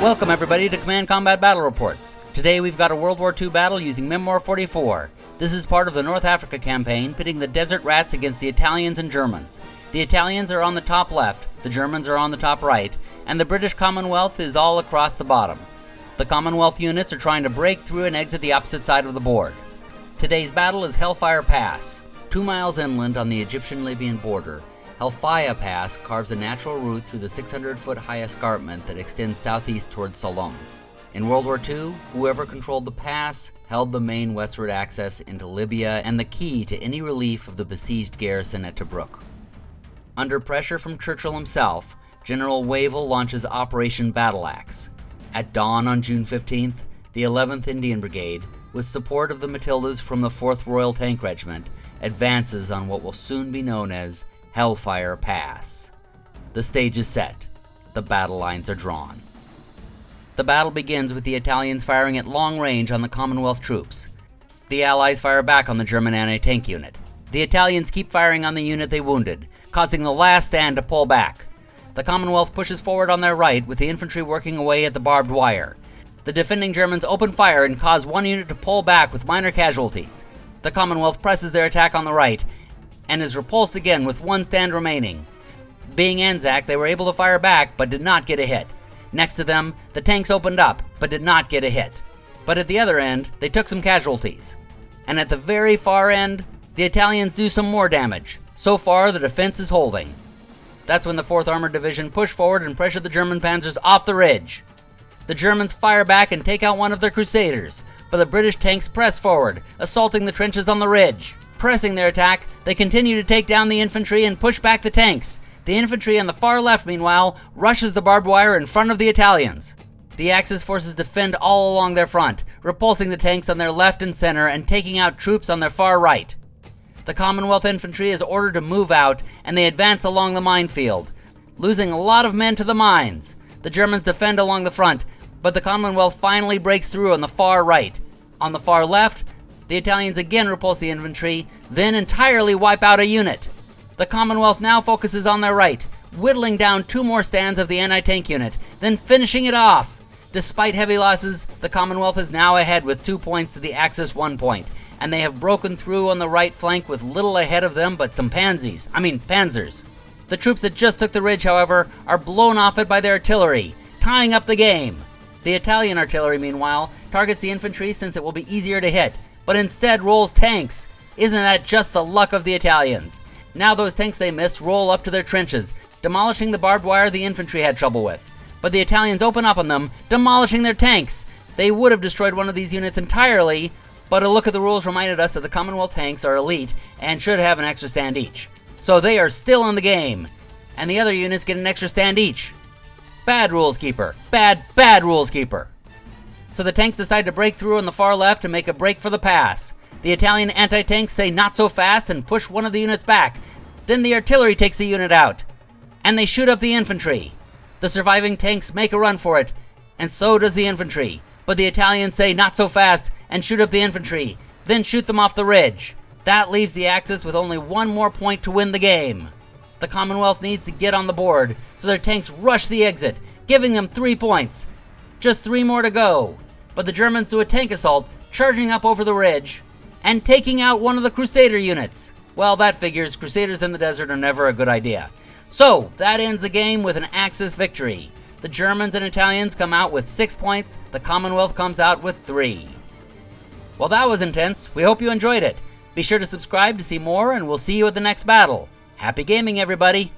Welcome everybody to Command Combat Battle Reports. Today we've got a World War II battle using Memoir 44. This is part of the North Africa campaign, pitting the Desert Rats against the Italians and Germans. The Italians are on the top left, the Germans are on the top right, and the British Commonwealth is all across the bottom. The Commonwealth units are trying to break through and exit the opposite side of the board. Today's battle is Hellfire Pass. 2 miles inland on the Egyptian-Libyan border, Helfaya Pass carves a natural route through the 600-foot high escarpment that extends southeast towards Salom. In World War II, whoever controlled the pass held the main westward access into Libya and the key to any relief of the besieged garrison at Tobruk. Under pressure from Churchill himself, General Wavell launches Operation Battle Axe. At dawn on June 15th, the 11th Indian Brigade, with support of the Matildas from the 4th Royal Tank Regiment, advances on what will soon be known as Hellfire Pass. The stage is set. The battle lines are drawn. The battle begins with the Italians firing at long range on the Commonwealth troops. The Allies fire back on the German anti-tank unit. The Italians keep firing on the unit they wounded, causing the last stand to pull back. The Commonwealth pushes forward on their right, with the infantry working away at the barbed wire. The defending Germans open fire and cause one unit to pull back with minor casualties. The Commonwealth presses their attack on the right, and is repulsed again with one stand remaining. Being Anzac, they were able to fire back, but did not get a hit. Next to them, the tanks opened up, but did not get a hit. But at the other end, they took some casualties. And at the very far end, the Italians do some more damage. So far, the defense is holding. That's when the 4th Armored Division push forward and pressure the German panzers off the ridge. The Germans fire back and take out one of their Crusaders, but the British tanks press forward, assaulting the trenches on the ridge. Pressing their attack, they continue to take down the infantry and push back the tanks. The infantry on the far left, meanwhile, rushes the barbed wire in front of the Italians. The Axis forces defend all along their front, repulsing the tanks on their left and center and taking out troops on their far right. The Commonwealth infantry is ordered to move out, and they advance along the minefield, losing a lot of men to the mines. The Germans defend along the front, but the Commonwealth finally breaks through on the far right. On the far left, the Italians again repulse the infantry, then entirely wipe out a unit. The Commonwealth now focuses on their right, whittling down 2 more stands of the anti-tank unit, then finishing it off. Despite heavy losses, the Commonwealth is now ahead with 2 points to the Axis 1 point, and they have broken through on the right flank with little ahead of them but some panzers. The troops that just took the ridge, however, are blown off it by their artillery, tying up the game. The Italian artillery, meanwhile, targets the infantry since it will be easier to hit, but instead rolls tanks. Isn't that just the luck of the Italians? Now those tanks they missed roll up to their trenches, demolishing the barbed wire the infantry had trouble with. But the Italians open up on them, demolishing their tanks. They would have destroyed one of these units entirely, but a look at the rules reminded us that the Commonwealth tanks are elite and should have an extra stand each. So they are still in the game, and the other units get an extra stand each. Bad rules keeper. Bad rules keeper. So the tanks decide to break through on the far left and make a break for the pass. The Italian anti-tanks say not so fast and push one of the units back. Then the artillery takes the unit out, and they shoot up the infantry. The surviving tanks make a run for it, and so does the infantry. But the Italians say not so fast and shoot up the infantry, then shoot them off the ridge. That leaves the Axis with only 1 more point to win the game. The Commonwealth needs to get on the board, so their tanks rush the exit, giving them 3 points. Just 3 more to go. But the Germans do a tank assault, charging up over the ridge, and taking out one of the Crusader units. Well, that figures. Crusaders in the desert are never a good idea. So, that ends the game with an Axis victory. The Germans and Italians come out with 6 points, the Commonwealth comes out with 3. Well, that was intense. We hope you enjoyed it. Be sure to subscribe to see more, and we'll see you at the next battle. Happy gaming, everybody!